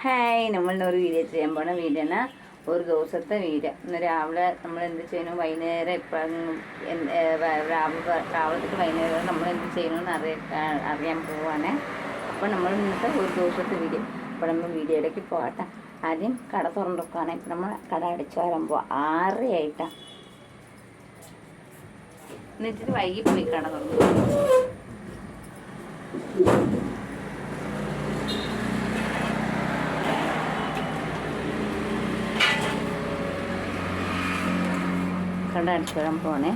Hi, നമ്മളിന്നൊരു video ചെയ്യാൻ പോണ വീഡിയോന ഒരു ദിവസത്തെ വീഡിയോ. ഇന്ന് രാവിലെ നമ്മൾ എന്ത് ചെയ്യണം, വൈകുന്നേരം ഇപ്പം രാവിലത്തേക്ക് വൈകുന്നേരം നമ്മൾ എന്ത് ചെയ്യണമെന്ന് അറിയാൻ പോവാണ്. അപ്പോൾ നമ്മൾ ഇന്നത്തെ ഒരു ദിവസത്തെ വീഡിയോ. അപ്പോൾ നമ്മൾ വീഡിയോയിലേക്ക് പോകട്ടെ. ആദ്യം കട തുറന്നിട്ടാണ്. ഇപ്പം നമ്മൾ കട അടിച്ചു വരാൻ പോവാം. 6 ആയിട്ടാണ്. എന്നിട്ട് വൈകി പോയി കട തുറന്നു. കട അടിച്ചു വരാൻ പോണേ.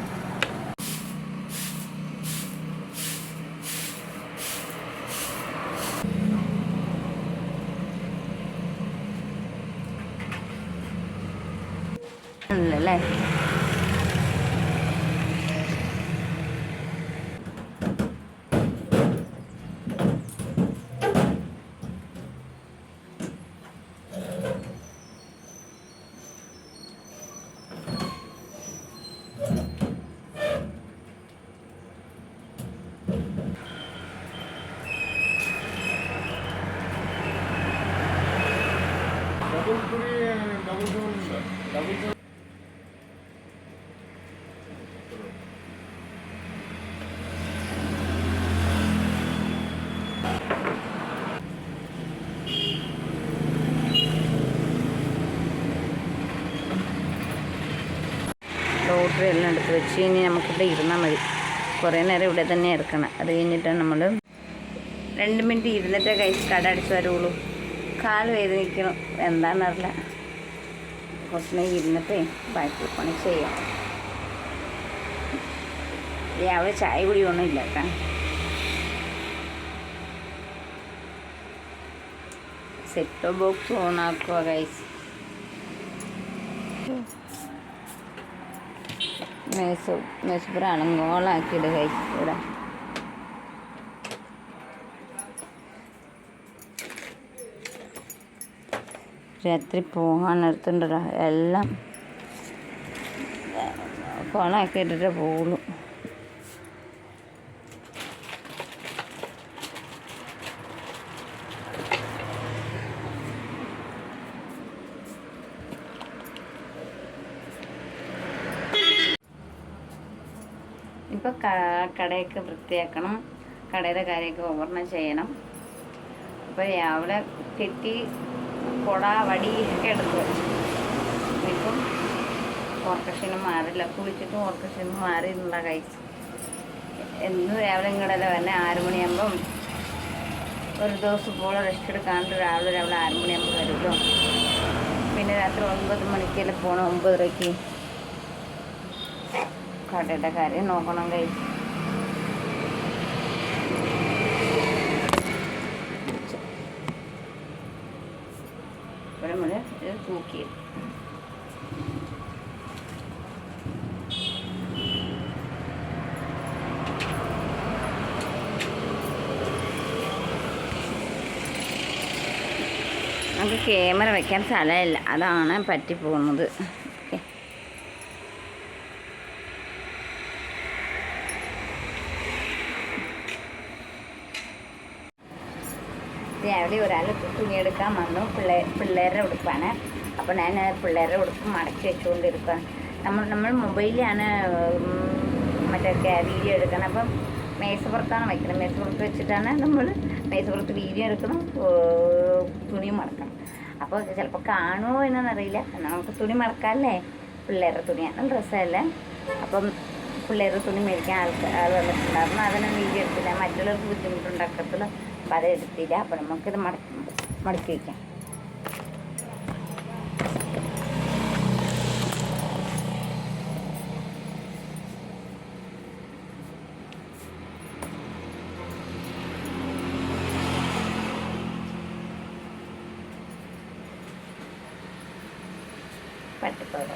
അല്ലേ ലോട്ടറി എല്ലാം എടുത്ത് വെച്ച് ഇനി നമുക്കിവിടെ ഇരുന്നാൽ മതി. കുറേ നേരം ഇവിടെ തന്നെ എടുക്കണം. അത് കഴിഞ്ഞിട്ടാണ് നമ്മൾ 2 മിനിറ്റ് ഇരുന്നിട്ടേ കട അടിച്ച് വരുള്ളൂ. കാല് വേദനിക്കണം, എന്താണെന്നറിയില്ല. കുറച്ച് നേരം ഇരുന്നിട്ടേ ബാക്കി പണി ചെയ്യാം. അവിടെ ചായ കുടിയൊന്നും ഇല്ല കേട്ടോ. സെറ്റ് ബോക്സ് ഓണാക്കുക ഗൈസ്. മേശപ്പുറാണ് ഗോളാക്കിയിട്ട് ഗൈസ്. ഇവിടെ രാത്രി പോകാൻ എടുത്തിട്ടുണ്ടോ, എല്ലാം കോളാക്കിയിട്ടിട്ടേ പോകുള്ളൂ. ഇപ്പം കടയൊക്കെ വൃത്തിയാക്കണം, കടയുടെ കാര്യമൊക്കെ ഓവർണം ചെയ്യണം. അപ്പോൾ രാവിലെ കെട്ടി കുട വടിയൊക്കെ എടുത്തു. ഇപ്പം ഓർക്കക്ഷീണം മാറില്ല. കുളിച്ചിട്ടും ഓർക്കക്ഷീണം മാറിയിട്ടുള്ള കഴിച്ച് എന്നും രാവിലെ ഇങ്ങോട്ടല്ല വന്നെ. 6 മണിയാകുമ്പം ഒരു ദിവസം പോലെ റെസ്റ്റ് എടുക്കാണ്ട് രാവിലെ 6 മണിയാകുമ്പോൾ വരുമല്ലോ. പിന്നെ രാത്രി 9 മണിക്കെല്ലാം പോകണം. 9:30 കടയുടെ കാര്യം നോക്കണം കഴിച്ച്. നമ്മൾ ഇത് തൂക്കി നമുക്ക് ക്യാമറ വയ്ക്കാൻ സ്ഥലമില്ല, അതാണ് പറ്റിപ്പോകുന്നത്. ഓക്കെ, രാവിലെ ഒരാൾ തുണിയെടുക്കാൻ വന്നു. പിള്ളേരുടെ ഉടുപ്പാണ്. അപ്പോൾ ഞാൻ പിള്ളേരുടെ ഉടുപ്പ് മടക്കി വെച്ചുകൊണ്ടിരിക്കുകയാണ്. നമ്മൾ മൊബൈലിലാണ് മറ്റേ വീഡിയോ എടുക്കണം. അപ്പം മേശപ്പുറത്താണ് വയ്ക്കണം. മേശപ്പുറത്ത് വെച്ചിട്ടാണ് നമ്മൾ മേശപ്പുറത്ത് വീഡിയോ എടുക്കണം, തുണിയും മടക്കണം. അപ്പോൾ ചിലപ്പോൾ കാണുമോ എന്നറിയില്ല. എന്നാൽ നമുക്ക് തുണി മടക്കാമല്ലേ. പിള്ളേരുടെ തുണിയാണ്, നല്ല രസമല്ലേ. അപ്പം പിള്ളേരുടെ തുണി മേടിക്കാൻ ആൾ വന്നിട്ടുണ്ടായിരുന്നു. അതിനെ വീഡിയോ എടുത്തില്ല, മറ്റുള്ളവർക്ക് ബുദ്ധിമുട്ടുണ്ടാക്കത്തില്ല. അപ്പം അത് എടുത്തില്ല. അപ്പം നമുക്കിത് മടക്കി വയ്ക്കാം. പട്ടിത്തോട്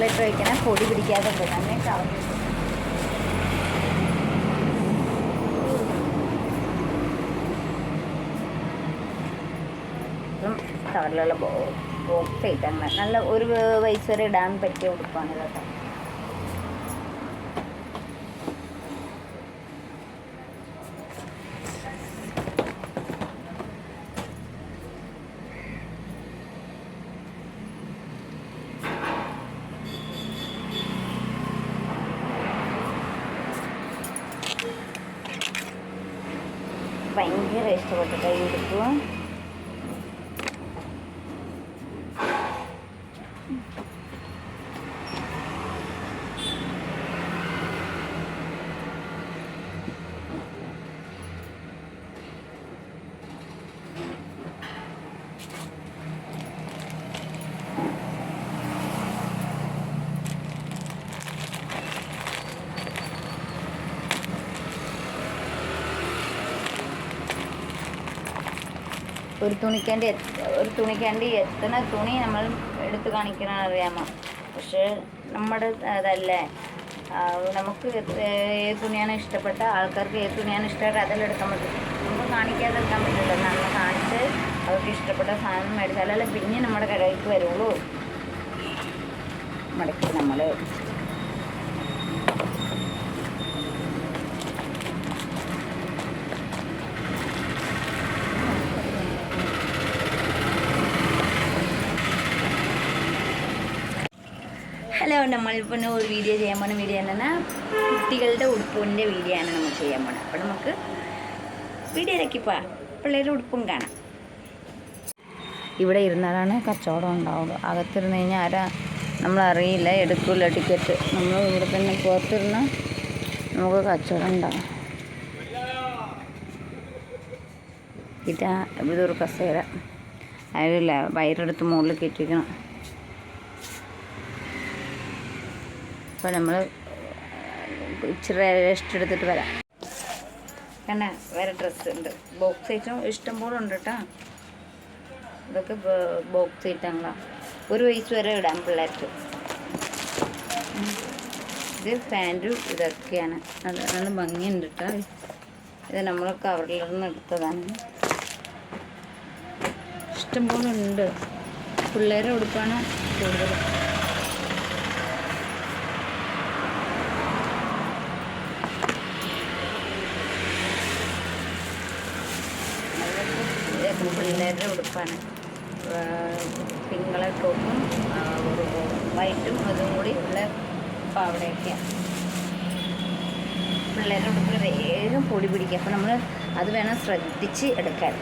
വിനെഗറിലിട്ട് വയ്ക്കണം, പൊടി പിടിക്കാതെ തന്നെ കവറിൽ കവറിലുള്ള ബോക്സ് ഐറ്റങ്ങൾ നല്ല ഒരു വയസ്സ് വരെ ഇടാൻ പറ്റിയ ഉടുപ്പാണ് ഇതൊക്കെ. ഭയങ്കര ഇഷ്ടപ്പെട്ടിട്ട് ഈ ഉടുപ്പ്. ഒരു തുണിക്കാണ്ടി എത്ര തുണി നമ്മൾ എടുത്ത് കാണിക്കണം അറിയാമോ? പക്ഷേ നമ്മുടെ അതല്ലേ, നമുക്ക് ഏത് തുണിയാണ് ഇഷ്ടപ്പെട്ട, ആൾക്കാർക്ക് ഏത് തുണിയാണ് ഇഷ്ടപ്പെട്ട അതെല്ലാം എടുക്കാൻ പറ്റും. നമുക്ക് കാണിക്കാതെ എടുക്കാൻ പറ്റില്ല. നമ്മൾ കാണിച്ച് അവർക്ക് ഇഷ്ടപ്പെട്ട സാധനം മേടിച്ചാലല്ലേ പിന്നെ നമ്മുടെ കടയിലേക്ക് വരുള്ളൂ. മടക്കി നമ്മൾ ഹലോ, നമ്മളിപ്പോൾ ഒരു വീഡിയോ ചെയ്യാൻ പോകുന്ന വീഡിയോ എന്ന് കുട്ടികളുടെ ഉടുപ്പിൻ്റെ വീഡിയോ ആണ് നമ്മൾ ചെയ്യാൻ പോകുന്നത്. അപ്പോൾ നമുക്ക് വീഡിയോയിലേക്ക് പോവാം. പിള്ളേരുടെ ഉടുപ്പും കാണാം. ഇവിടെ ഇരുന്നാലാണ് കച്ചവടം ഉണ്ടാവുള്ളൂ. അകത്തിരുന്ന് കഴിഞ്ഞാൽ ആരാ നമ്മളറിയില്ല, എടുക്കില്ല ടിക്കറ്റ്. നമ്മൾ ഇവിടെ തന്നെ പുറത്തിരുന്ന് നമുക്ക് കച്ചവടം ഉണ്ടാവും. ഇതൊരു കസേര, അതില്ല വയറെടുത്ത് മുകളിൽ കെട്ടിക്കണം. അപ്പോൾ നമ്മൾ ഇച്ചിരി റെസ്റ്റ് എടുത്തിട്ട് വരാം. കണ്ട വേറെ ഡ്രസ്സ് ഉണ്ട്, ബോക്സ് ഐറ്റം ഇഷ്ടം പോലെ ഉണ്ട് കേട്ടോ. ഇതൊക്കെ ബോക്സ് ഐറ്റങ്ങളാണ്, ഒരു വയസ്സ് വരെ ഇടാൻ പിള്ളേർക്ക്. ഇത് പാൻറ്റും ഇതൊക്കെയാണ്. നല്ല ഭംഗിയുണ്ട് കേട്ടോ. ഇത് നമ്മൾ കവറിലിരുന്ന് എടുത്തതാണ്. ഇഷ്ടംപോലെ ഉണ്ട്. പിള്ളേരെ ഉടുപ്പാണ് കൂടുതൽ. പിള്ളേരുടെ ഉടുപ്പാണ്. പിങ്ക് കളർ ടോപ്പും വൈറ്റും അതും കൂടി ഉള്ള പാവടയൊക്കെയാണ്. പിള്ളേരുടെ ഉടുപ്പിൽ വേഗം പൊടി പിടിക്കുക. അപ്പോൾ നമ്മൾ അത് വേണം ശ്രദ്ധിച്ച് എടുക്കാൻ.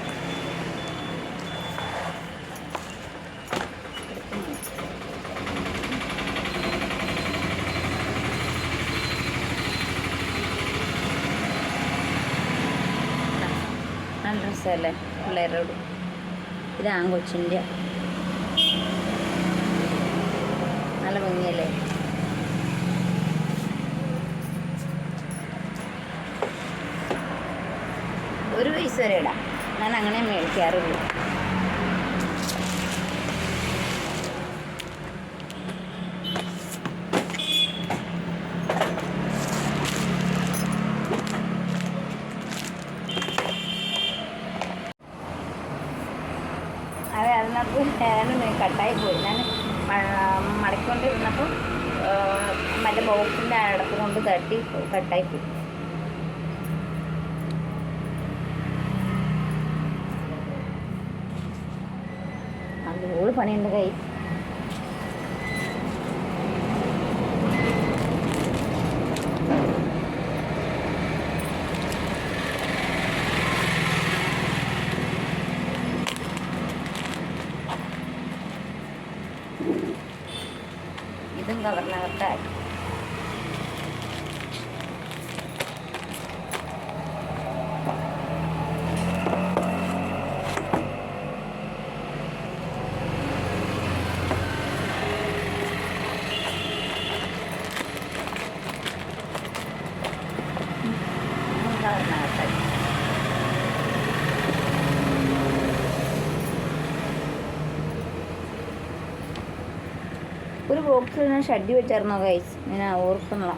നല്ല ഡ്രസ്സല്ലേ പിള്ളേരുടെ ഉടുപ്പ്. ഇത് ആൺകൊച്ചിൻ്റെ നല്ല ഭംഗിയല്ലേ. ഒരു വയസ്സ് വരെ ഇടാം. ഞാൻ അങ്ങനെ മേടിക്കാറുള്ളൂ. അതിനകത്ത് ഞാൻ കട്ടായി പോയി. ഞാൻ മടക്കൊണ്ടിരുന്നപ്പം മറ്റേ ബോക്സിൻ്റെ അടപ്പ് കൊണ്ട് തട്ടി കട്ടായി പോയി. അതുപോലെ പണിയുണ്ട് കൈ. ഇതും കവറിനകത്തായി. ഒരു ബോക്സിൽ ഞാൻ ഷഡ്ഡി വെച്ചായിരുന്നോ ഗൈസ് ഞാൻ ഓർക്കുന്നില്ല.